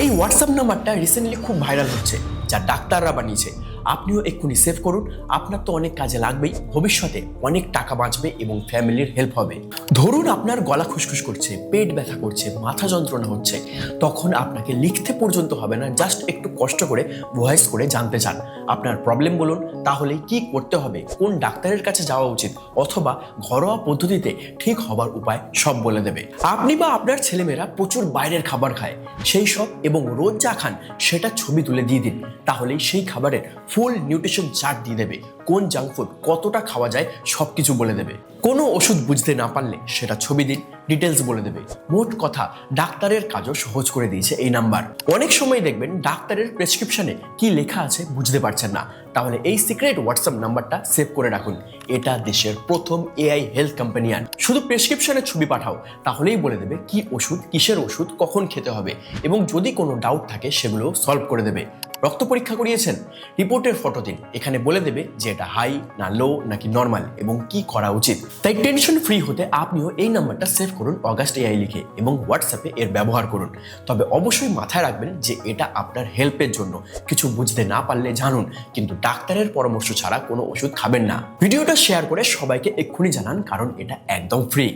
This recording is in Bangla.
এই হোয়াটসঅ্যাপ নাম্বারটা রিসেন্টলি খুব ভাইরাল হচ্ছে, যা ডাক্তাররা বানিয়েছে। আপনিও এক্ষুনি সেভ করুন, আপনার তো অনেক কাজে লাগবেই, ভবিষ্যতে অনেক টাকা বাঁচবে এবং ফ্যামিলির হেল্প হবে। ধরুন আপনার গলা খুসখুস করছে, পেট ব্যথা করছে, মাথা যন্ত্রণা হচ্ছে, তখন আপনাকে লিখতে পর্যন্ত হবে না, জাস্ট একটু কষ্ট করে ভয়েস করে জানতে চান আপনার প্রবলেম বলুন, তাহলে কি করতে হবে, কোন ডাক্তারের কাছে যাওয়া উচিত, অথবা ঘরোয়া পদ্ধতিতে ঠিক হবার উপায় সব বলে দেবে। আপনি বা আপনার ছেলেমেয়েরা প্রচুর বাইরের খাবার খায়, সেই সব এবং রোজ যা খান সেটা ছবি তুলে দিয়ে দিন, তাহলেই সেই খাবারের ফুল নিউট্রিশন চার্ট দিয়ে দেবে। কোন জাঙ্ক ফুড কতটা খাওয়া যায় সবকিছু বলে দেবে। কোনো ওষুধ বুঝতে না পারলে সেটা ছবি দিন, ডিটেলস বলে দেবে। মোট কথা, ডাক্তারের কাজও সহজ করে দিয়েছে এই নাম্বার। অনেক সময় দেখবেন ডাক্তারের প্রেসক্রিপশনে কি লেখা আছে বুঝতে পারছেন না, তাহলে এই সিক্রেট হোয়াটসঅ্যাপ নাম্বারটা সেভ করে রাখুন। এটা দেশের প্রথম এআই হেলথ কম্প্যানিয়ন। শুধু প্রেসক্রিপশনের ছবি পাঠাও, তাহলেই বলে দেবে কি ওষুধ, কিসের ওষুধ, কখন খেতে হবে, এবং যদি কোনো ডাউট থাকে সেগুলো সলভ করে দেবে। রক্ত পরীক্ষা করিয়েছেন, রিপোর্টের ফটো দিন, এখানে বলে দেবে যে এটা হাই না লো নাকি নর্মাল এবং কি করা উচিত। তাই টেনশন ফ্রি হতে আপনিও এই নাম্বারটা সেভ করুন অগাস্ট এআই লিখে, এবং হোয়াটসঅ্যাপে এর ব্যবহার করুন। তবে অবশ্যই মাথায় রাখবেন যে এটা আপনার হেল্পের জন্য, কিছু বুঝতে না পারলে জানুন, কিন্তু ডাক্তারের পরামর্শ ছাড়া কোনো ওষুধ খাবেন না। ভিডিওটা শেয়ার করে সবাইকে এক্ষুনি জানান, কারণ এটা একদম ফ্রি।